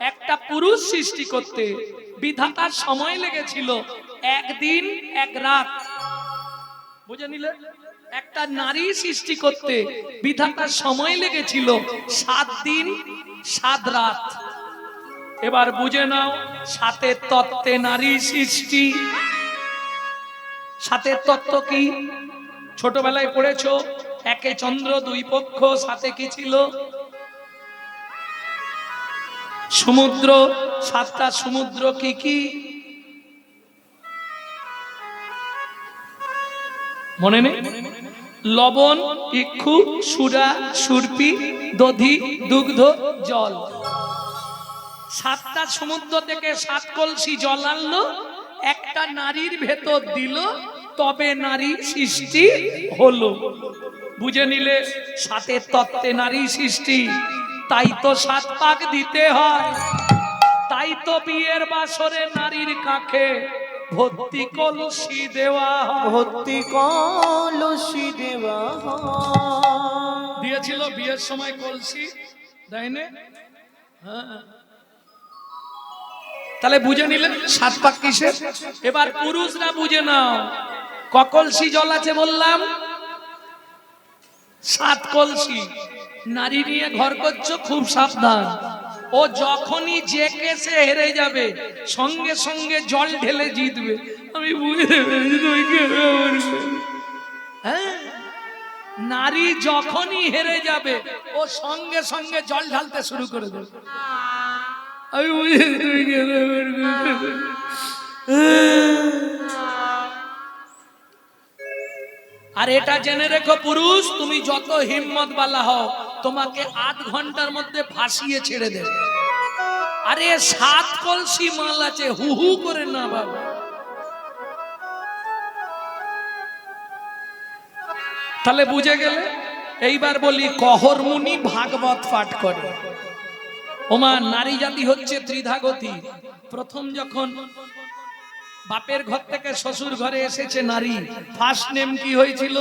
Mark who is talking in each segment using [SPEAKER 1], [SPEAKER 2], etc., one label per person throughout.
[SPEAKER 1] একটা পুরুষ সৃষ্টি করতে বিধাতার সময় লেগেছিল একদিন এক রাত। বুঝে নিলে? একটা নারী সৃষ্টি করতে বিধাতার সময় লেগেছিল 7 দিন 7 রাত। এবার বুঝে নাও, 7 তত্ত্বে নারী সৃষ্টি। 7 তত্ত্ব কি? ছোটবেলায় পড়েছো, একে চন্দ্র, 2 পক্ষ, 7 কি ছিল? সমুদ্র। 7টা সমুদ্র কি কি মনে নেই? লবণ, ইক্ষু, সুরা, সুরপি, দধি, দুগ্ধ, জল। 7টা সমুদ্র থেকে 7 কলসি জল আনলো, একটা নারীর ভেতর দিল, তবে নারী সৃষ্টি হলো। বুঝে নিলে? 7 তত্ত্বে নারী সৃষ্টি। তাই তো 7 পাক দিতে হয়, তাই তো বিয়ের বাসরে নারীর কাছে ভর্তি কলসি দেওয়া হয়।
[SPEAKER 2] ভর্তি কলসি দেওয়া হয়।
[SPEAKER 1] দিয়েছিল বিয়ের সময় কলসি, দেয়নি? হ্যাঁ। তাহলে বুঝে নিলেন 7 পাক কিসের। এবার পুরুষরা বুঝে নাও, ক কলসি জল আছে বললাম? 7 কলসি। নারী নিয়ে ঘর করছো, খুব সাবধান। ও যখনই যে কেসে হেরে যাবে, সঙ্গে সঙ্গে জল ঢেলে জিতবে। আমি বুঝতে পেরেছি তুমি কি করবে। হ্যাঁ, নারী যখনই হেরে যাবে, ও সঙ্গে সঙ্গে জল ঢালতে শুরু করে দেবে। আমি বুঝে তুমি কি করবে। আর এটা জেনে রেখো পুরুষ, তুমি যত হিম্মত বালা হও, তোমাকে 8 ঘন্টার মধ্যে ভাসিয়ে ছেড়ে দেবে। আরে 7 কলসি মাল আছে, হু হু করে না বাবা। তাহলে বুঝে গেলে? এইবার বলি, কহর মুনি ভাগবত পাঠ করে। ওমা, নারী জাতি হচ্ছে ত্রিধাগতি। প্রথম যখন বাপের ঘর থেকে শ্বশুর ঘরে এসেছে নারী, ফার্স্ট নেম কি হয়েছিল?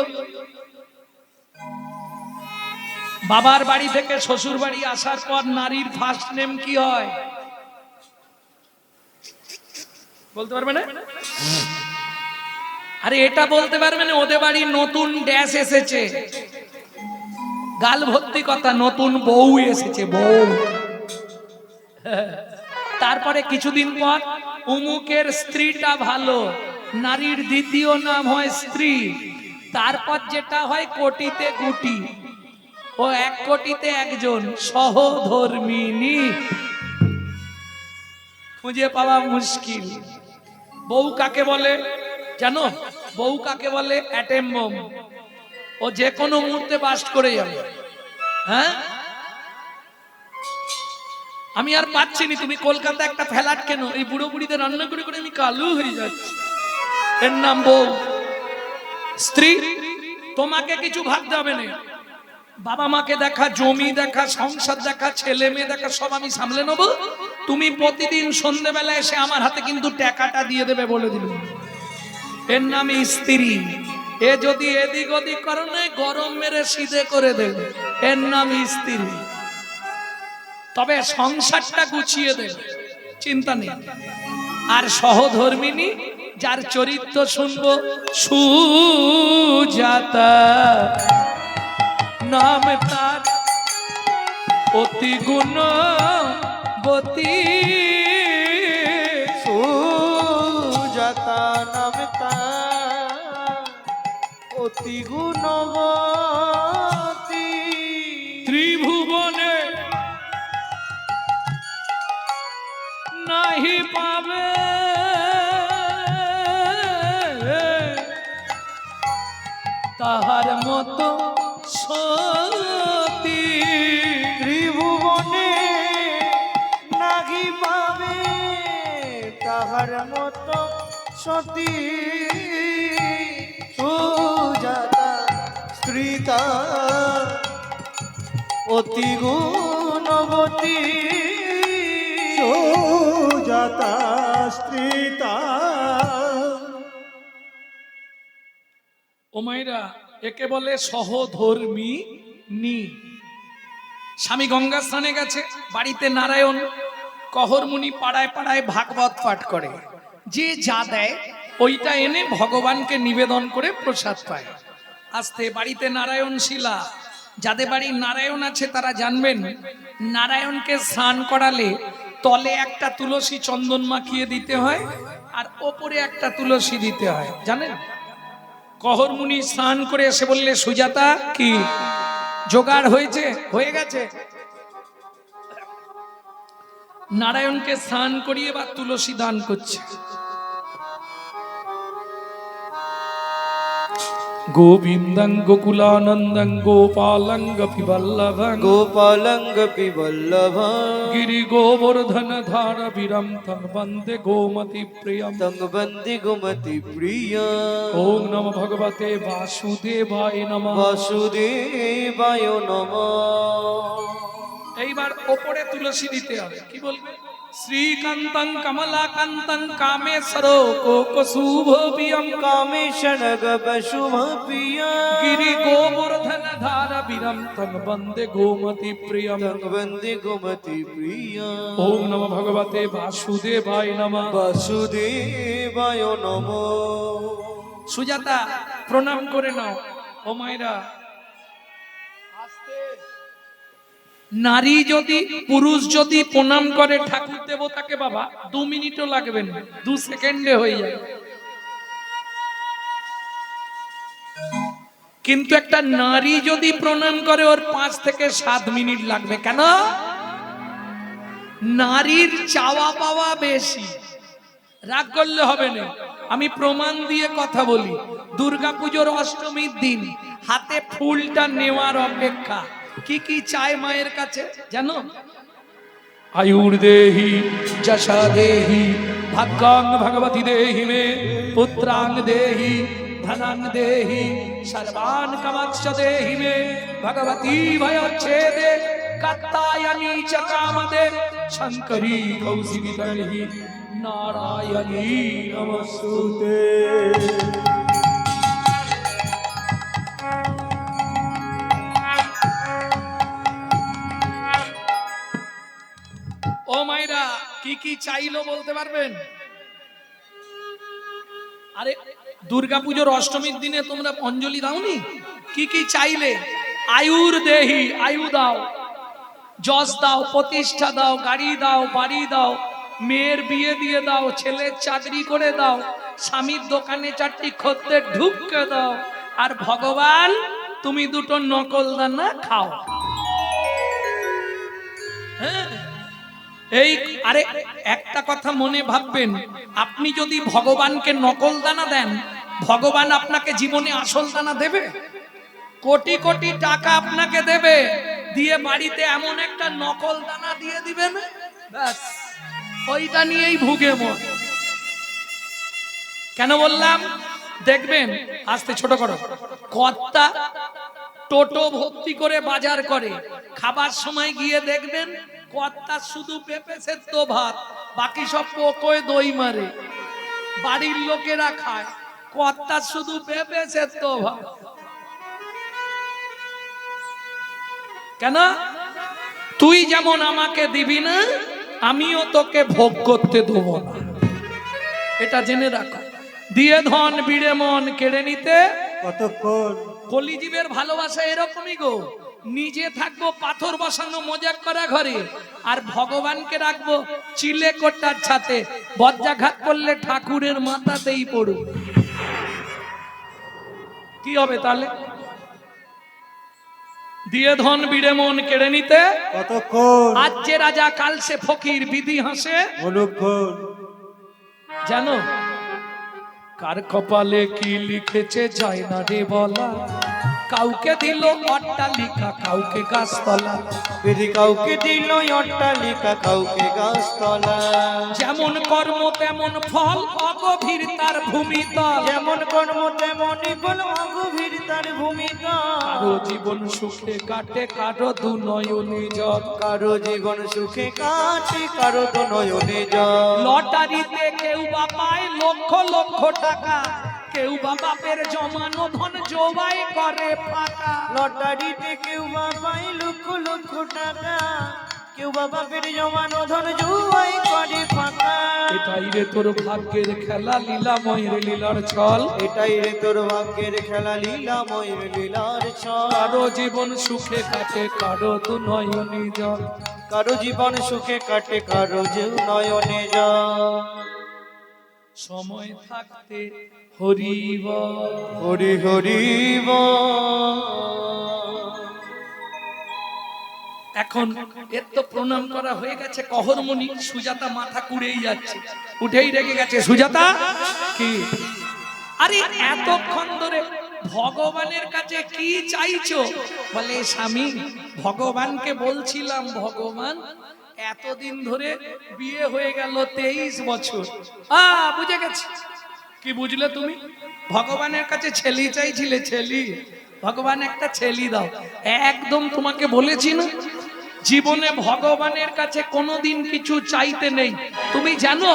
[SPEAKER 1] বাবার বাড়ি থেকে শ্বশুর বাড়ি আসার পর নারীর ফার্স্ট নেম কি হয় বলতে পারবে না? আরে এটা বলতে পারবে না, ওদের বাড়ি নতুন ড্যাশ এসেছে, গাল ভর্তি কথা, নতুন বউ এসেছে, বউ। তারপরে কিছুদিন পর উমুকের স্ত্রীটা ভালো, নারীর দ্বিতীয় নাম হয় স্ত্রী। তারপর যেটা হয় কোটিতে গুটি, ও 1 কোটিতে একজন, সহধর্মিনী। খুঁজে পাওয়া মুশকিল। বউ কাকে বলে জানো? বউ কাকে বলে? Atom bomb. ও যে কোনো মুহূর্তে বাস্ট করে যাবে। হ্যাঁ, আমি আর পাচ্ছি না। তুমি কলকাতা একটা ফ্ল্যাট কেন, এই বুড়ো বুড়িতে রান্না করে করে আমি কালু হয়ে যাচ্ছি। এর নাম বউ। স্ত্রী, তোমাকে কিছু ভাবতে হবে না। বাবা মাকে দেখা, জমি দেখা, সংসার দেখা, ছেলে মেয়ে দেখা, সব আমি সামলে নেব। তুমি প্রতিদিন সন্ধ্যেবেলা এসে আমার হাতে কিন্তু টাকাটা দিয়ে দেবে, বলে দিল। এর নাম স্ত্রী। এ যদি এদিক ওদিক করো না, গরম মেরে সিধে করে দেবে। এর নাম স্ত্রী। তবে সংসারটা গুছিয়ে দেবে, চিন্তা নেই। আর সহধর্মিনী, যার চরিত্র শুনবো, সুজাতা নাম তার, অতি গুণবতী।
[SPEAKER 2] সুজাতা নাম তার, অতি গুণবতী।
[SPEAKER 1] ত্রিভুবনে নাহি পাবে তাহার মতো সতী।
[SPEAKER 2] ত্রিভুবনে নাহি পাবে তাহার মতো সতী। সুজাতা স্ত্রীতা অতি গুণবতী। সুজাতা স্ত্রীতা।
[SPEAKER 1] ও মায়েরা, একে বলে সহধর্মিনী। স্বামী গঙ্গা স্নানে গেছে, বাড়িতে নারায়ণ, কহরমুনি পাড়ায় পাড়ায় ভাগবত পাঠ করে, যে যা দেয় ওইটা এনে ভগবানকে নিবেদন করে প্রসাদ পায়। আস্তে বাড়িতে নারায়ণ শিলা, যাদের বাড়ি নারায়ণ আছে তারা জানবেন, নারায়ণকে স্নান করালে তলে একটা তুলসী চন্দন মাখিয়ে দিতে হয় আর ওপরে একটা তুলসী দিতে হয়, জানেন? কহরমুনি স্নান করে এসে বললে, সুজাতা কি জোগাড় হয়েছে? হয়ে গেছে। নারায়ণকে স্নান করিয়ে বা তুলসী দান করছে। গোবিন্দং গোকুলানন্দং গোপালং গোপীবল্লভং
[SPEAKER 2] গোপালঙ্গপি বল্লভ
[SPEAKER 1] গিরি গোবর্ধন ধার বীরম তং বন্দে গোমতি প্রিয়ম।
[SPEAKER 2] তং বন্দে গোমতি প্রিয়।
[SPEAKER 1] ওম নমঃ ভগবতে বাসুদেবায় নমঃ।
[SPEAKER 2] বাসুদেবায় নমঃ।
[SPEAKER 1] এইবার ওপরে তুলসী দিতে হবে। কি বলবে? শ্রীকান্তং কমলাকান্তং কামেশ্বর কোকশুভবিয়ম
[SPEAKER 2] কামেশ্বর শুভ প্রিয়।
[SPEAKER 1] গিরি গোবর্ধন ধার বীরম তং বন্দে গোমতি প্রিয়ম।
[SPEAKER 2] তং বন্দে গোমতি প্রিয়।
[SPEAKER 1] ওম নমঃ ভগবতে বাসুদেবায় নমঃ।
[SPEAKER 2] বাসুদেবায় নমঃ।
[SPEAKER 1] সুজাতা প্রণাম করে নাও। ও মায়েরা, নারী যদি পুরুষ যদি প্রণাম করে ঠাকুর দেবতাকে, বাবা 2 মিনিটও লাগবে না, 2 সেকেন্ডে হয়ে যায়। কিন্তু একটা নারী যদি প্রণাম করে ওর 5 থেকে 7 মিনিট লাগবে। কেন? নারীর চাওয়া পাওয়া বেশি। রাগ করলে হবে না, আমি প্রমাণ দিয়ে কথা বলি। দুর্গাপুজোর অষ্টমীর দিন হাতে ফুলটা নেওয়ার অপেক্ষা কি কি চায় মায়ের কাছে জানো? আয়ুর দেহি, যশা দেহি, ভাগ্যাং ভগবতী দেহি মে, পুত্রাং দেহি, ধনাং দেহি, সর্বান কামাক্ষ দেহি মে, ভগবতী ভয়চ্ছেদে কাত্তায়নী চ কামদে, শঙ্করী কৌশিকী তর্হি নারায়ণী নমস্তুতে। ও মাইরা, কি কি চাইলো বলতে পারবেন? আরে দুর্গাপুজোর অষ্টমীর দিনে তোমরা অঞ্জলি দাওনি? কি কি চাইলে? আয়ুর দেহি, আয়ু দাও, যশ দাও, প্রতিষ্ঠা দাও, গাড়ি দাও, বাড়ি দাও, মেয়ের বিয়ে দিয়ে দাও, ছেলের চাকরি করে দাও, স্বামীর দোকানে 4টি খদ্দের ঢুককে দাও, আর ভগবান তুমি 2টো নকল দানা খাও। হ্যাঁ, এই আরে একটা কথা মনে ভাববেন, আপনি যদি ভগবানকে নকল দানা দেন, ভগবান আপনাকে জীবনে আসল দানা দেবে? কোটি কোটি টাকা আপনাকে দেবে, দিয়ে বাড়িতে এমন একটা নকল দানা দিয়ে দিবেন, ব্যাস ওইটা নিয়েই ভুগে মর। কেন বললাম? দেখবেন, আস্তে ছোট করো, কর্তা টোটো ভর্তি করে বাজার করে, খাবার সময় গিয়ে দেখবেন কর্তা শুধু পেঁপে সেদ্ধ ভাত, বাকি সব পোকোয় দই মারে। বাড়ির লোকেরা খায়, কর্তা শুধু পেঁপে সেদ্ধ ভাত। কেন? তুই যেমন আমাকে দিবি না, আমিও তোকে ভোগ করতে দেবো না, এটা জেনে রাখো। দিয়ে ধন বিড়ে মন কেড়ে নিতে
[SPEAKER 2] কতক্ষণ?
[SPEAKER 1] কলিজীবের ভালোবাসা এরকমই গো। নিজে থাকবো পাথর বসানো মজাক করা ঘরে, আর ভগবানকে রাখবো চিলে কোটার ছাতে, বজ্রাঘাত করলে ঠাকুরের মাথাতেই পড়ুক। কি হবে তাহলে? দিয়ে ধন বিড়ে মন কেড়ে নিতে
[SPEAKER 2] কতক্ষণ?
[SPEAKER 1] আজ যে রাজা কাল সে ফকির, বিধি হাসে
[SPEAKER 2] অনুক্ষণ।
[SPEAKER 1] জানো কার কপালে কি লিখেছে যায় না রে বলা, কাউকে দিল অট্টালিকা, কাউকে গাছতলা,
[SPEAKER 2] বিধি কাউকে দিল অট্টালিকা, কাউকে গাছতলা।
[SPEAKER 1] যেমন কর্ম তেমন ফল, অগভীর তার ভূমিতল।
[SPEAKER 2] যেমন কর্ম তেমনই ফল, অগভীর তার ভূমিতল।
[SPEAKER 1] কারো জীবন সুখে কাটে, কারো দু নয়নে জল।
[SPEAKER 2] কারো জীবন সুখে কাটে, কারো তো নয়নে জল।
[SPEAKER 1] লটারিতে কেউ বা পায় লক্ষ লক্ষ টাকা, কেউ বা বাপের জমানো ধন জবাই করে ফাঁকা।
[SPEAKER 2] লটারিতে কেউ বা পায় লক্ষ লক্ষ টাকা, কেউ বা বাপের জমানো ধন জুয়াই
[SPEAKER 1] এটাই রে তোর ভাগ্যের খেলা লীলাময়ের লীলার ছল।
[SPEAKER 2] এটাই রে তোর ভাগ্যের খেলা লীলাময়ের লীলার ছল।
[SPEAKER 1] কারো জীবন সুখে কাটে কারো দু নয়নে জল।
[SPEAKER 2] কারো জীবন সুখে কাটে কারো যে নয়নে জল।
[SPEAKER 1] সময় থাকতে হরি বল।
[SPEAKER 2] হরি হরি বল।
[SPEAKER 1] এখন এর তো প্রণাম করা হয়ে গেছে, কহরমণি সুজাতা মাথা কুড়েই যাচ্ছে, উঠেই রেগে গেছে। সুজাতা কি? আরে এতক্ষণ ধরে ভগবানের কাছে কি চাইছো? বলে স্বামী, ভগবানকে বলছিলাম ভগবান এতদিন ধরে বিয়ে হয়ে গেল 23 বছর। বুঝে গেছি। কি বুঝলে তুমি? ভগবানের কাছে ছেলে চাইছিলে, ছেলে। ভগবান একটা ছেলে দাও। একদম তোমাকে বলেছি না, জীবনে ভগবানের কাছে কোনোদিন কিছু চাইতে নেই। তুমি জানো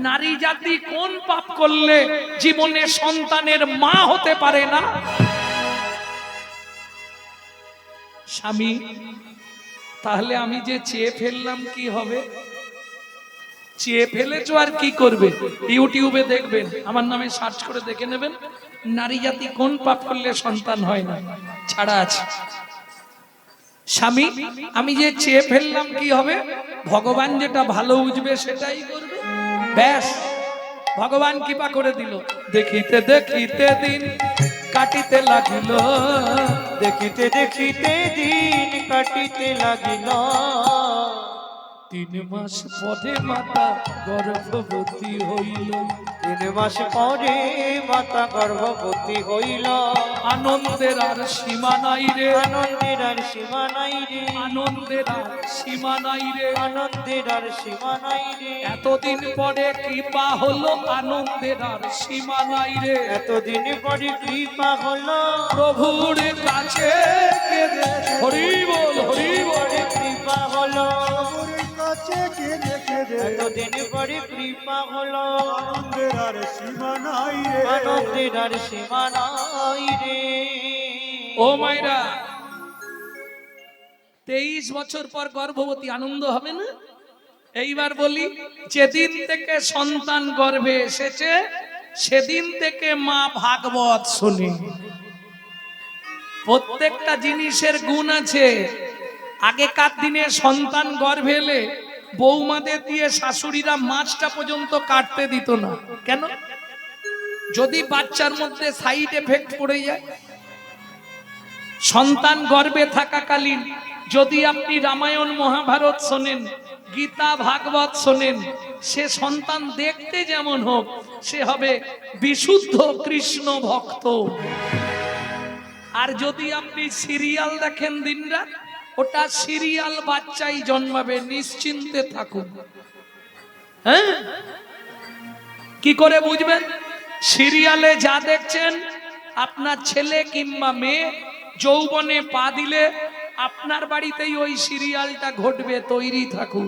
[SPEAKER 1] নারী জাতি কোন পাপ করলে জীবনে সন্তানের মা হতে পারে না? স্বামী, তাহলে আমি যে চেয়ে ফেললাম কি হবে? চেয়ে ফেলেছো আর কি করবে? ইউটিউবে দেখবেন, আমার নামে সার্চ করে দেখে নেবেন, নারী জাতি কোন পাপ করলে সন্তান হয় না, ছাড়া আছে। স্বামী, আমি যে চেয়ে ফেললাম কি হবে? ভগবান যেটা ভালো বুঝবে সেটাই করবে। ব্যাস, ভগবান কৃপা করে দিল। দেখিতে দেখিতে দিন কাটিতে লাগিল।
[SPEAKER 2] দেখিতে দেখিতে দিন কাটিতে লাগিল।
[SPEAKER 1] 3 মাস পরে মাতা গর্ভবতী হইল।
[SPEAKER 2] 3 মাস পরে মাতা গর্ভবতী হইল।
[SPEAKER 1] আনন্দের আর সীমা নাই রে।
[SPEAKER 2] আনন্দের আর সীমা নাই রে।
[SPEAKER 1] আনন্দের আর সীমা নাই রে।
[SPEAKER 2] আনন্দের আর সীমা নাই রে।
[SPEAKER 1] এতদিন পরে কৃপা হলো, আনন্দের আর সীমা নাই রে।
[SPEAKER 2] এতদিন পরে কৃপা হলো
[SPEAKER 1] প্রভুর কাছে কেঁদে হরি বল, হরি বল।
[SPEAKER 2] কৃপা হলো এতদিন পরে কৃপা হলো।
[SPEAKER 3] আনন্দের আর সীমা নাই রে।
[SPEAKER 2] আনন্দের আর সীমা নাই রে।
[SPEAKER 1] ও মাইরা, 23 বছর পর গর্ভবতী, আনন্দ হবে না? এইবার বলি, যেদিন থেকে সন্তান গর্ভে এসেছে সেদিন থেকে মা ভাগবত শুনি। প্রত্যেকটা জিনিসের গুণ আছে। আগেকার দিনে সন্তান গর্ভে এলে বৌমাদের দিয়ে শাশুড়িরা মাছটা পর্যন্ত কাটতে দিত না। কেন? যদি বাচ্চার মধ্যে সাইড এফেক্ট পড়ে যায়। সন্তান গর্ভে থাকাকালীন যদি আপনি রামায়ণ মহাভারত শোনেন, গীতা ভাগবত শোনেন, সে সন্তান দেখতে যেমন হোক, সে হবে বিশুদ্ধ কৃষ্ণ ভক্ত। আর যদি আপনি সিরিয়াল দেখেন দিনরাত, ওটা সিরিয়াল বাচ্চাই জন্মাবে, নিশ্চিন্তে থাকুন। হ্যাঁ, কি করে বুঝবেন? সিরিয়ালে যা দেখছেন, আপনার ছেলে কিংবা মেয়ে যৌবনে পা দিলে আপনার বাড়িতেই ওই সিরিয়ালটা ঘটবে, তৈরি থাকুন।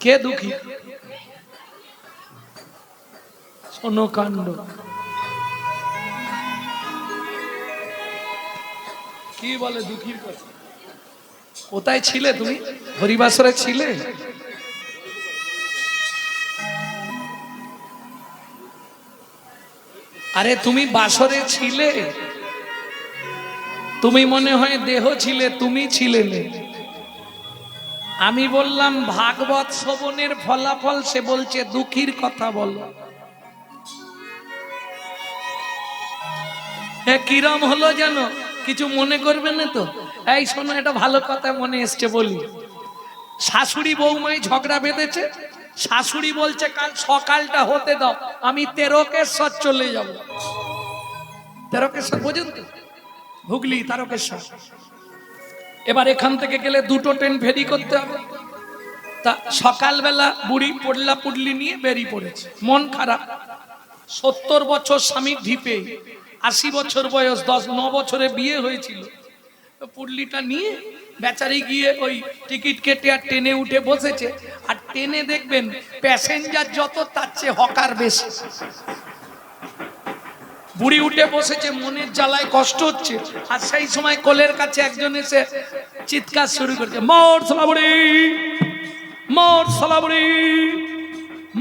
[SPEAKER 1] কে দুঃখী? শোনো কাণ্ড। কি বলে দুঃখীর কথা? কোথায় ছিলে তুমি? হরিবাসরে ছিলে? আরে তুমি বাসরে ছিলে? তুমি মনে হয় দেহ ছিলে, তুমি ছিলে না। আমি বললাম ভাগবত শ্রবণের ফলাফল, সে বলছে দুঃখীর কথা বলো। কিরম হলো জানো? কিছু মনে করবে না তো? এই শোনো, এটা ভালো কথা মনে এসছে বলি। শাশুড়ি বৌমাই ঝগড়া বেঁধেছে। শাশুড়ি বলছে কাল সকালটা হতে দাও, আমি তারকেশ্বর চলে যাব। তারকেশ্বর বোঝেন তো? হুগলি তারকেশ্বর। এবার এখান থেকে গেলে 2টো ট্রেন ফেরি করতে হবে। তা সকালবেলা বুড়ি পড়লা পুডলি নিয়ে বেরিয়ে পড়েছে, মন খারাপ। 70 বছর স্বামীর ঢিপে, 80 বছর বয়স, 9 বছরে বিয়ে হয়েছিল। পুডলিটা নিয়ে বেচারি গিয়ে ওই টিকিট কেটে আর ট্রেনে উঠে বসেছে। আর ট্রেনে দেখবেন প্যাসেঞ্জার যত, তার চেয়ে হকার বেশি। বুড়ি উঠে বসেছে, মনের জ্বালায় কষ্ট হচ্ছে, আর সেই সময় কোলের কাছে একজন এসে চিৎকার শুরু করছে, মর শালা বুড়ি, মর শালা বুড়ি,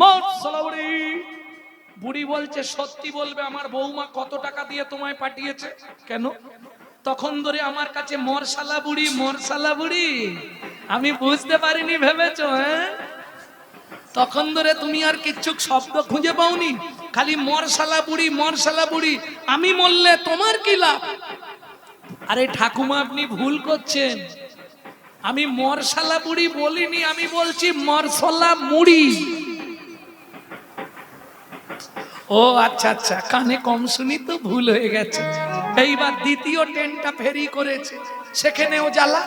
[SPEAKER 1] মর শালা বুড়ি। বুড়ি বলছে, সত্যি বলবে আমার বৌমা কত টাকা দিয়ে তোমায় পাঠিয়েছে? কেন? তখন ধরে আমার কাছে মর শালা বুড়ি, মর শালা বুড়ি। আমি বুঝতে পারিনি ভেবেছো? হ্যাঁ, তখন ধরে তুমি আর কিচ্ছু শব্দ খুঁজে পাওনি, খালি মরশালা বুড়ি, মরশালা বুড়ি। আমি মরলে তোমার কি লাভ? আরে ঠাকুমা, আপনি ভুল করছেন। আমি মরশালা বুড়ি বলিনি, আমি বলছি মরশালা মুড়ি। ও আচ্ছা আচ্ছা, কানে কম শুনি তো, ভুল হয়ে গেছে। এইবার দ্বিতীয় ট্রেনটা ফেরি করেছে, সেখানেও জ্বালা।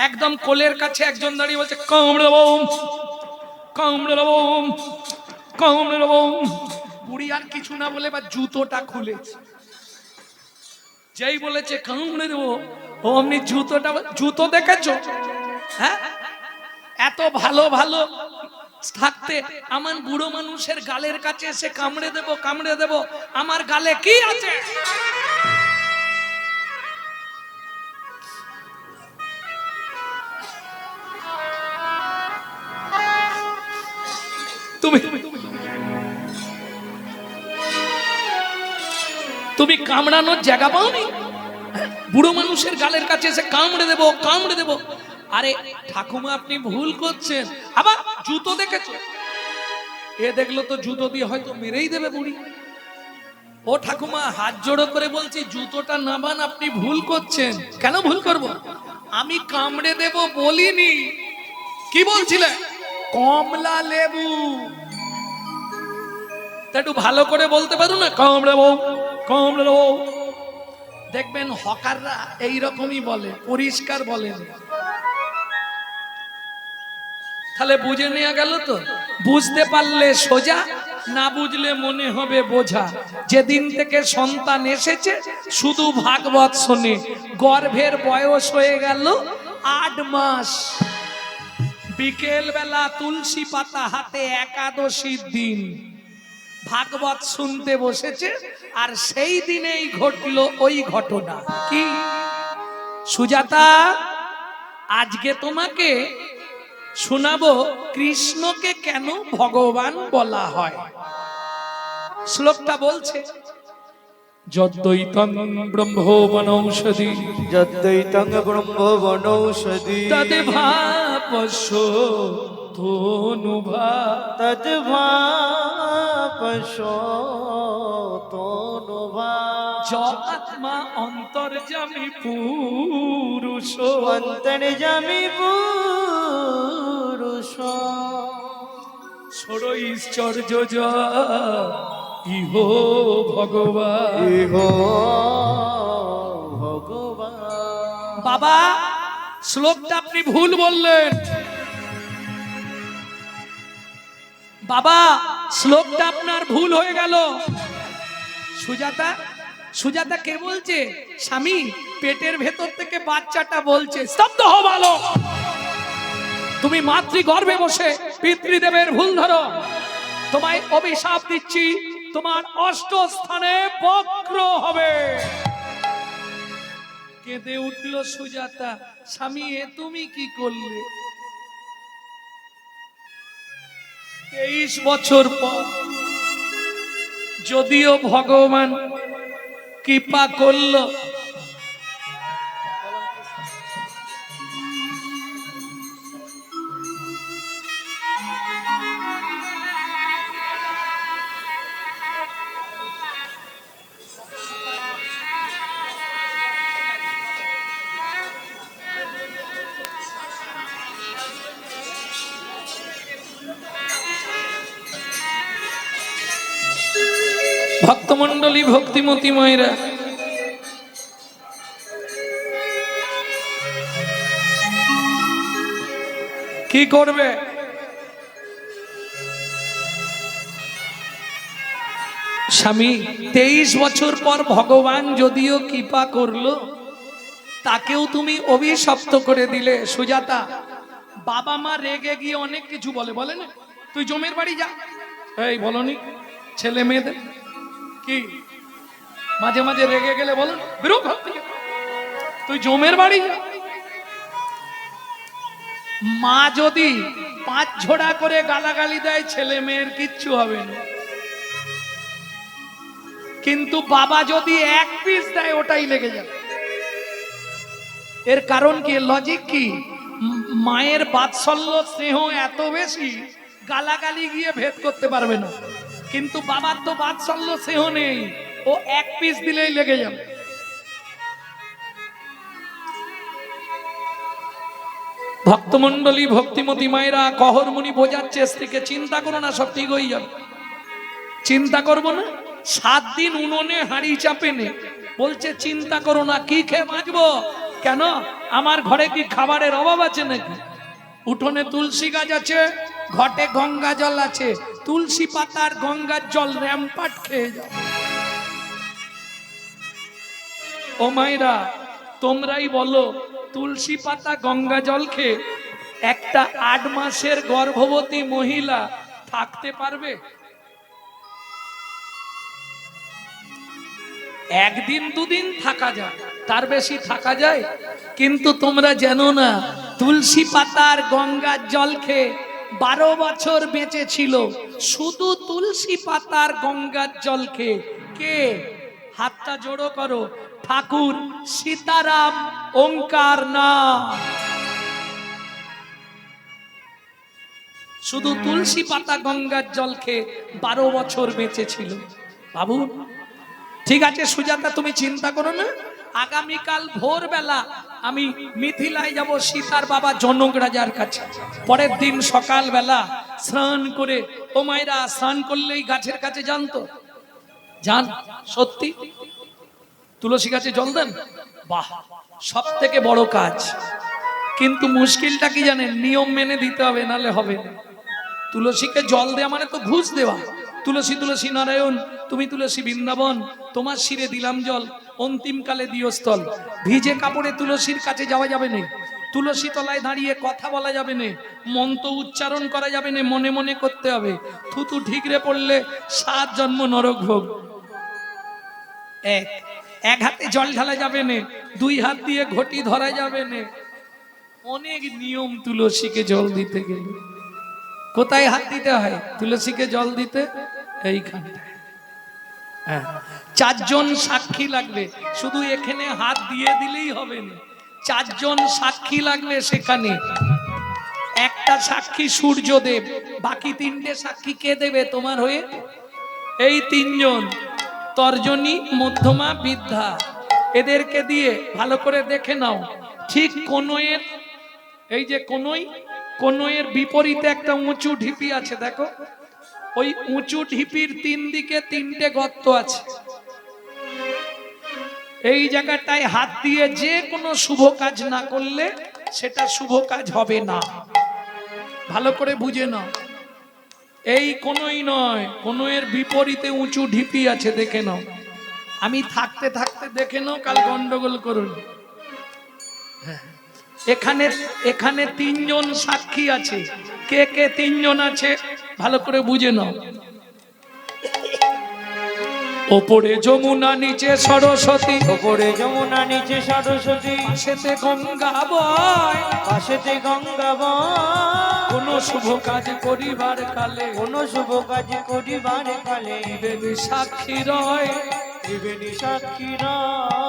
[SPEAKER 1] একদম কোলের কাছে একজন দাঁড়িয়ে বলছে, কামড়ে দেবো, কামড়ে দেবো, কামড়ে দেবো। বুড়ি আর কিছু না বলে এবার জুতোটা খুলেছে। যেই বলেছে কামড়ে দেবো, ও অমনি জুতোটা, জুতো দেখেছো? হ্যাঁ, এত ভালো ভালো থাকতে আমার বুড়ো মানুষের গালের কাছে এসে কামড়ে দেব, কামড়ে দেব। আমার গালে কি আছে? তুমি তুমি কামড়ানোর জায়গা পাওনি? বুড়ো মানুষের গালের কাছে এসে কামড়ে দেব, কামড়ে দেব। আরে ঠাকুমা, আপনি ভুল করছেন। আবার জুতো দেখেছো? এ দেখলো তো জুতো দিয়ে হয়তো মেরেই দেবে বুড়ি। ও ঠাকুমা, হাত জোড়ো করে বলছি, জুতোটা নামান, আপনি ভুল করছেন। কেন ভুল করব? আমি কামড়ে দেব বলিনি। কি বলছিলে? কমলা লেবু। তা একটু ভালো করে বলতে পারো না, কামড়ে দেবো, কামড়ে দেবো। দেখবেন হকাররা এইরকমই বলে, পরিষ্কার বলেন। তাহলে বুঝে নেওয়া গেল তো? বুঝতে পারলে সোজা, না বুঝলে মনে হবে বোঝা। যেদিন থেকে সন্তান এসেছে শুধু ভাগবত শোনে, গর্ভের বয়স হয়ে গেল 8 মাস। বিকেল বেলা তুলসী পাতা হাতে একাদশীর দিন ভাগবত শুনতে বসেছে, আর সেই দিনেই ঘটলো ওই ঘটনা। কি সুজাতা, আজকে তোমাকে শোনাবো কৃষ্ণকে কেন ভগবান বলা হয়। শ্লোকটা বলছে, যদ্দৈতং ব্রহ্মবনৌষধি,
[SPEAKER 2] যদ্দৈতং ব্রহ্মবনৌষধি,
[SPEAKER 1] তদ্ভাপস্য তনুভা,
[SPEAKER 2] তদ্ভাপস্য তনুভা।
[SPEAKER 1] য আত্মা অন্তর্যামী পুরুষ,
[SPEAKER 2] অন্তর্যামী পুরুষ,
[SPEAKER 1] ষড়ৈশ্বর্য ইহ ভগবান।
[SPEAKER 2] ইহ ভগবান।
[SPEAKER 1] বাবা, শ্লোকটা আপনি ভুল বললেন। বাবা, শ্লোকটা আপনার ভুল হয়ে গেল। সুজাতা, সুজাতা কে বলছে? স্বামী, পেটের ভেতর থেকে বাচ্চাটা বলছে। স্তব্ধ হও ভালো। তুমি মাতৃগর্ভে বসে পিতৃদেবের ভুল ধরো। তোমায় অভিশাপ দিচ্ছি, তোমার 8 স্থানে বক্র হবে। কেঁদে উঠল সুজাতা, স্বামী এ তুমি কি করলে? 23 বছর পর যদিও ভগবান কৃপা করল, ভক্তমণ্ডলী, ভক্তিমতী মায়েরা, কি করবে? স্বামী, 23 বছর পর ভগবান যদিও কৃপা করলো, তাকেও তুমি অভিশপ্ত করে দিলে। সুজাতা, বাবা মা রেগে গিয়ে অনেক কিছু বলে, বলে না? তুই জমের বাড়ি যা, এই বলনি ছেলে মেয়েদের? কি মাঝে মাঝে রেগে গেলে বলুন বেরো ঘর থেকে, তুই জমের বাড়ি যা। মা যদি 5 ঝোড়া করে গালাগালি দেয় ছেলে মেয়ের কিচ্ছু হবে না, কিন্তু বাবা যদি 1 পিস দেয় ওটাই লেগে যাবে। এর কারণ কি, লজিক কি? মায়ের বাৎসল্য স্নেহ এত বেশি, গালাগালি গিয়ে ভেদ করতে পারবে না, কিন্তু বাবার তো বাৎসল্য স্নেহ নেই, ও 1 পিস দিলেই লেগে যাবে। ভক্তমন্ডলী, ভক্তিমতী মায়েরা, কহরমুনি বোঝাচ্ছে স্ত্রীকে, চিন্তা করো না, সব ঠিক হয়ে যাবে। চিন্তা করবো না, 7 দিন উনুনে হাঁড়ি চাপে নে, বলছে চিন্তা করো না, কি খেয়ে বাঁচবো? কেন, আমার ঘরে কি খাবারের অভাব আছে নাকি? উঠোনে তুলসী গাছ আছে, ঘটে গঙ্গা জল আছে, তুলসী পাতার গঙ্গার জল র্যাম্পাট খেয়ে যাও। ও মায়েরা, তোমরাই বলো, তুলসী পাতা গঙ্গা জল খেয়ে একটা 8 মাসের গর্ভবতী মহিলা থাকতে পারবে? একদিন দুদিন থাকা যায়, তার বেশি থাকা যায়? কিন্তু তোমরা জানো না, তুলসী পাতার গঙ্গার জল খেয়ে 12 বছর বেঁচে ছিল, শুধু তুলসী পাতার গঙ্গার জল খেয়ে। কে? হাতটা জোড়ো করো, ঠাকুর সীতারাম ওঙ্কার না, শুধু তুলসী পাতা গঙ্গার জল খেয়ে 12 বছর বেঁচে ছিল। বাবু ঠিক আছে সুজাতা, তুমি চিন্তা করো না, আগামীকাল ভোরবেলা আমি মিথিলায় যাব সীতার বাবা জনক রাজার কাছে। পরের দিন সকালবেলা স্নান করে, ও মায়েরা স্নান করলেই গাছের কাছে জানতো যান, সত্যি তুলসী গাছে জল দেন, বাহ, সব থেকে বড় কাজ। কিন্তু মুশকিলটা কি জানেন, নিয়ম মেনে দিতে হবে, নালে হবে না। তুলসীকে জল দেওয়া মানে তো ঘুষ দেওয়া। তুলসী তুলসী নারায়ণ, তুমি তুলসী বৃন্দাবন, তোমার শিরে দিলাম জল, অন্তিমকালে দিও স্থল। ভিজে কাপড়ে তুলসীর কাছে যাওয়া যাবে না, তুলসী তলায় দাঁড়িয়ে কথা বলা যাবে না, মন্ত্র উচ্চারণ করা যাবে না, মনে মনে করতে হবে। থুতু ঠিকরে পড়লে 7 জন্ম নরক ভোগ। এক হাতে জল ঢালা যাবে না, 2 হাত দিয়ে ঘটি ধরা যাবে না, অনেক নিয়ম তুলসীকে জল দিতে গেলে। কোথায় হাত দিতে হয় তুলসীকে জল দিতে? এইখানটায়। 4 জন সাক্ষী লাগবে, শুধু এখানে হাত দিয়ে দিলেই হবে না, 4 জন সাক্ষী লাগবে সেখানে। একটা সাক্ষী সূর্যদেব, বাকি 3টে সাক্ষী কে দেবে তোমার হয়ে? এই 3 জন, তর্জনী, মধ্যমা, বৃদ্ধা, এদেরকে দিয়ে ভালো করে দেখে নাও। ঠিক কোনয়ের, এই যে কোনয়ের বিপরীতে একটা উঁচু ঢিপি আছে, দেখো ওই উঁচু ঢিপির 3 দিকে 3টে গর্ত আছে। এই জায়গাটায় হাত দিয়ে যে কোনো শুভ কাজ না করলে সেটা শুভ কাজ হবে না, ভালো করে বুঝে নাও। এই কোনই নয়, কোনয়ের বিপরীতে উঁচু ঢিপি আছে, দেখে নাও। আমি থাকতে থাকতে দেখে নাও, কাল গন্ডগোল করুন। এখানে 3 জন সাক্ষী আছে। কে কে 3 জন আছে ভালো করে বুঝে নাও। ওপরে যমুনা, নিচে সরস্বতী,
[SPEAKER 2] ওপরে যমুনা, নিচে সরস্বতী,
[SPEAKER 1] পাশেতে গঙ্গা বয়,
[SPEAKER 2] পাশেতে গঙ্গা বয়।
[SPEAKER 1] কোন শুভ কাজ করিবার কালে,
[SPEAKER 2] কোন শুভ কাজ করিবার কালে,
[SPEAKER 1] দিবেন সাক্ষী রয়,
[SPEAKER 2] দিবেন সাক্ষী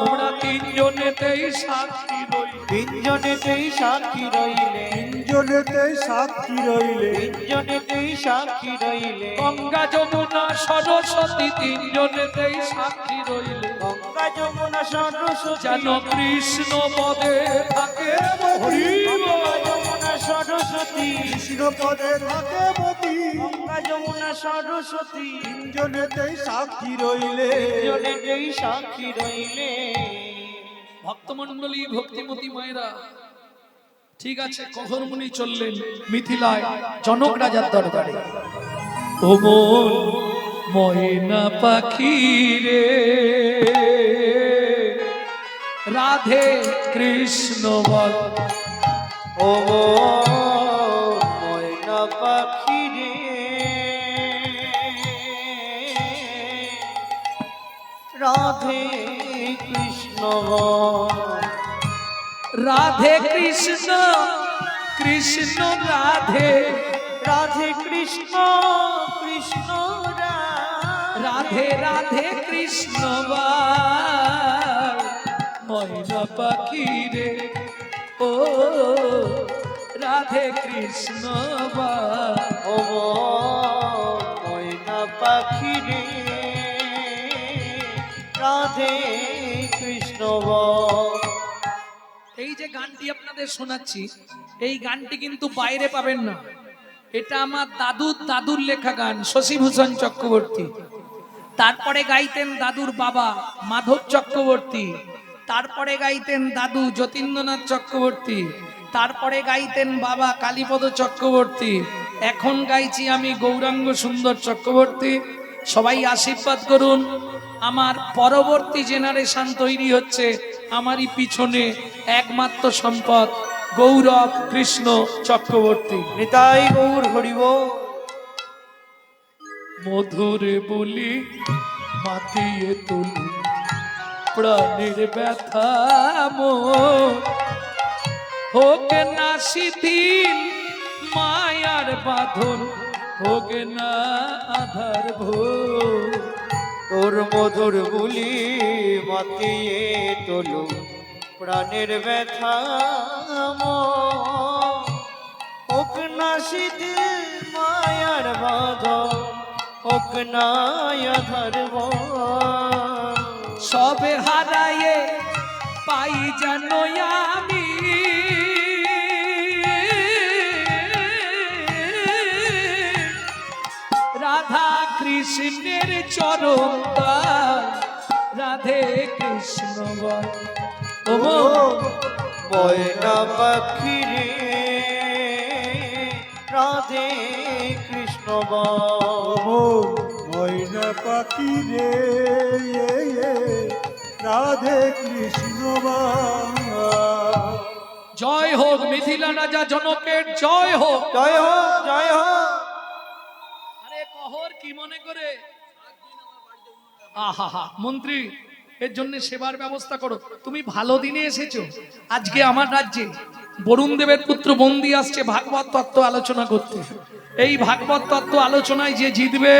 [SPEAKER 1] তোমরা
[SPEAKER 2] রয়।
[SPEAKER 1] 3 জনেতেই সাক্ষী রইলে,
[SPEAKER 2] 3 জনেতেই সাক্ষী রইলে,
[SPEAKER 3] 3 জনেতে সাক্ষী রইলে,
[SPEAKER 2] 3 জনেতেই সাক্ষী রইলে।
[SPEAKER 1] গঙ্গা যমুনা সরস্বতী 3 জনেতেই সাক্ষী রইলে,
[SPEAKER 2] গঙ্গা যমুনা সরস্বতী,
[SPEAKER 1] যেন কৃষ্ণ পদে থাকে হরি
[SPEAKER 2] গঙ্গা
[SPEAKER 1] বল।
[SPEAKER 2] যমুনা সরস্বতী,
[SPEAKER 3] কৃষ্ণ পদে থাকে মতি।
[SPEAKER 2] গঙ্গা যমুনা সরস্বতী,
[SPEAKER 3] 3 জনেতেই সাক্ষী রইলে,
[SPEAKER 2] 3 জনেতেই সাক্ষী রইলে।
[SPEAKER 1] ভক্তমন্ডলী, ভক্তিমতী মায়েরা, ঠিক আছে, কহরমুনি চললেন মিথিলায় জনক রাজার দরবারে। ও মন ময়না পাখি রে, রাধে কৃষ্ণ বল।
[SPEAKER 2] ও ময়না পাখি রে, রাধে কৃষ্ণ বল।
[SPEAKER 1] রাধে কৃষ্ণ কৃষ্ণ রাধে,
[SPEAKER 2] রাধে কৃষ্ণ কৃষ্ণ
[SPEAKER 1] রাধে রাধে কৃষ্ণ বল। ময়না পাখি রে ও রাধে কৃষ্ণ বল।
[SPEAKER 2] ও ময়না পাখি রে রাধে কৃষ্ণ বল।
[SPEAKER 1] এই যে গানটি আপনাদের শোনাচ্ছি, এই গানটি কিন্তু বাইরে পাবেন না। এটা আমার দাদুর লেখা গান, শশীভূষণ চক্রবর্তী। তারপরে গাইতেন দাদুর বাবা মাধব চক্রবর্তী, তারপরে গাইতেন দাদু যতীন্দ্রনাথ চক্রবর্তী, তারপরে গাইতেন বাবা কালীপদ চক্রবর্তী। এখন গাইছি আমি গৌরাঙ্গ সুন্দর চক্রবর্তী। সবাই আশীর্বাদ করুন। আমার পরবর্তী জেনারেশন তৈরি হচ্ছে, আমারই পিছনে একমাত্র সম্পদ গৌরব কৃষ্ণ চক্রবর্তী।
[SPEAKER 2] নিতাই গৌর হরিব।
[SPEAKER 1] মধুরে বলি মাতিয়ে তুলি প্রাণের ব্যথা মোর, হোক না শিথিল মায়ার বাঁধন, হোক না আধার ভোর।
[SPEAKER 2] তোর মধুর বুলি মাতিয়ে তোলো প্রাণের ব্যথা হোক না শিথিল মায়ার বাঁধন, হোক না আধার ভোর।
[SPEAKER 1] সবে হারায়ে পাই যেন আমি রাধা কৃষ্ণের চরণ দাস, রাধে কৃষ্ণ বল। ও
[SPEAKER 2] ময়না পাখি রে রাধে কৃষ্ণ বল।
[SPEAKER 3] ময়না পাখি রে রাধে কৃষ্ণ বল।
[SPEAKER 1] জয় হোক মিথিলা রাজা জনকের জয় হোক।
[SPEAKER 2] জয় হোক জয় হোক।
[SPEAKER 1] আরে কহর কি মনে করে? আহা মন্ত্রী, এর জন্য সেবার ব্যবস্থা করো। তুমি ভালো দিনে এসেছো। আজকে আমার রাজ্যে বরুণ দেবের পুত্র বন্দি আসছে ভাগবত তত্ত্ব আলোচনা করতে। এই ভাগবত তত্ত্ব আলোচনায় যে জিতবে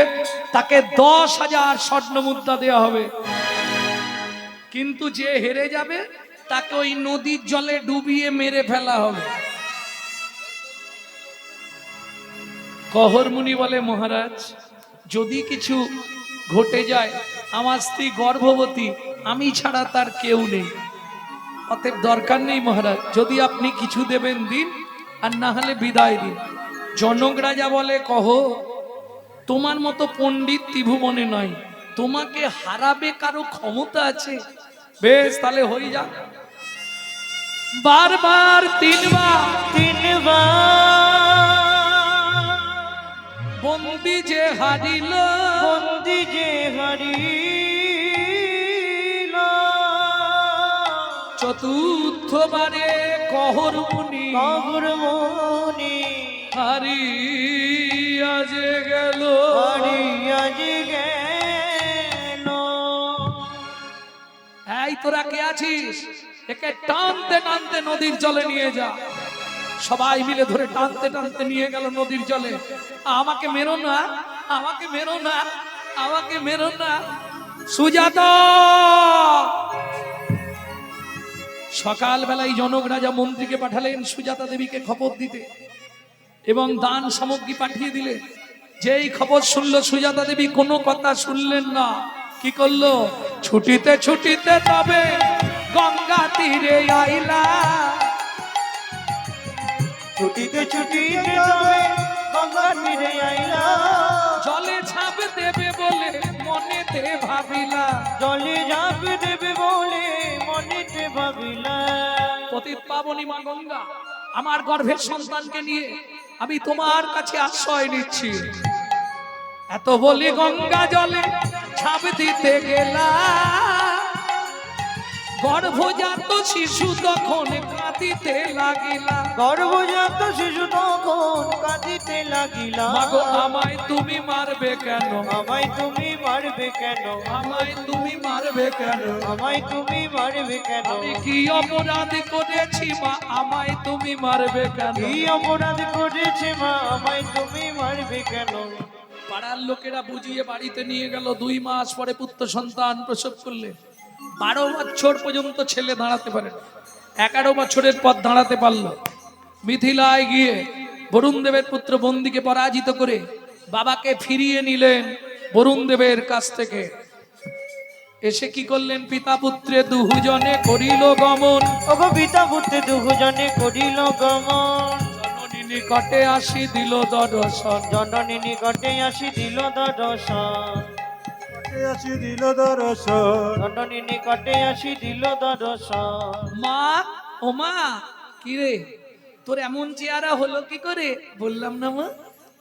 [SPEAKER 1] তাকে 10,000 স্বর্ণ মুদ্রা দেওয়া হবে। কিন্তু যে হেরে যাবে তাকে ওই নদীর জলে ডুবিয়ে মেরে ফেলা হবে। কহর মুনি বলে, মহারাজ যদি কিছু ঘটে যায়, আমার স্ত্রী গর্ভবতী, আমি ছাড়া তার কেউ নেই, অতএব দরকার নেই মহারাজ, যদি আপনি কিছু দেবেন দিন, আর না হলে বিদায় দিন। জনক রাজা বলে, কহ তোমার মতো পণ্ডিত ত্রিভুবনে নয়, তোমাকে হারাবে কারো ক্ষমতা আছে? বেশ তাহলে হয়ে যা। বারবার তিনবার বন্দি যে হারিল,
[SPEAKER 2] বন্দি যে হারিল,
[SPEAKER 1] চতুর্থবারে কহর মুনি হারিয়া যে গেল, এই তোরা কে আছিস? একে টানতে টানতে নদীর জলে নিয়ে যা। সবাই মিলে ধরে টানতে টানতে নিয়ে গেল নদীর জলে। আমাকে মেরো না, আমাকে মেরো না, আমাকে মেরো না। সুজাতা! সকালবেলায় জনক রাজা মন্ত্রীকে পাঠালেন সুজাতা দেবীকে খবর দিতে এবং দান সামগ্রী পাঠিয়ে দিলেন। যেই খবর শুনলো সুজাতা দেবী কোনো কথা শুনলেন না। কি করলো? ছুটিতে ছুটিতে তবে গঙ্গা তীরে আইলা,
[SPEAKER 2] ছুটিতে ছুটিতে তবে গঙ্গা তীরে আইলা,
[SPEAKER 1] জলে ঝাঁপ দেবে বলে মনেতে ভাবিলা,
[SPEAKER 2] জলে ঝাঁপ দেবে বলে মনেতে ভাবিলা।
[SPEAKER 1] পতিত পাবনী মা গঙ্গা, আমার গর্ভের সন্তানকে নিয়ে আমি তোমার কাছে আশ্রয় নিচ্ছি। এত বলি গঙ্গা জলে ঝাঁপ দিতে গেলা, গর্ভজাত শিশু তখন কাঁদিতে লাগিলা
[SPEAKER 2] গর্ভজাত শিশু তখন কাঁদিতে লাগিলা
[SPEAKER 1] মাগো আমায় তুমি মারবে কেন
[SPEAKER 2] আমায় তুমি মারবে কেন
[SPEAKER 1] আমায় তুমি মারবে কেন
[SPEAKER 2] আমায় তুমি মারবে কেন
[SPEAKER 1] আমি কি অপরাধ করেছি মা আমায় তুমি মারবে কেন
[SPEAKER 2] কি অপরাধ করেছে মা আমায় তুমি মারবে কেন
[SPEAKER 1] পাড়ার লোকেরা বুঝিয়ে বাড়িতে নিয়ে গেল 2 মাস পরে পুত্র সন্তান প্রসব করলে 12 বছর পর্যন্ত ছেলে দাঁড়াতে পারে 11 বছরের পর দাঁড়াতে পারলো মিথিলায় গিয়ে বরুণ দেবের পুত্র বন্দিকে পরাজিত করে বাবাকে ফিরিয়ে নিলেন বরুণ দেবের কাছ থেকে এসে কি করলেন পিতা পুত্রে দুজনে করিল গমন
[SPEAKER 2] ওগো পিতা পুত্রে দুজনে করিল গমন
[SPEAKER 1] জননী নিকটে আসি দিল দর্শন
[SPEAKER 2] জননী নিকটে আসি দিল দর্শন
[SPEAKER 3] আসি দিল দর্শন
[SPEAKER 2] জননী নিকটে আসি দিল দর্শন
[SPEAKER 1] মা ও মা কি রে তোর এমন চেহারা হলো কি করে বললাম না মা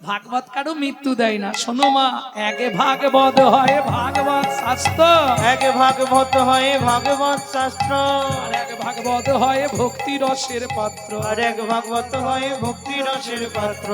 [SPEAKER 1] ভাগবত কারো মৃত্যু দেয় না শোনো মা একে ভাগবত হয় ভাগবত শাস্ত্র
[SPEAKER 2] এক ভাগবত হয় ভাগবত শাস্ত্র
[SPEAKER 1] আর এক ভাগবত হয় ভক্তি রসের পাত্র
[SPEAKER 2] আর এক ভাগবত হয় ভক্তি রসের পাত্র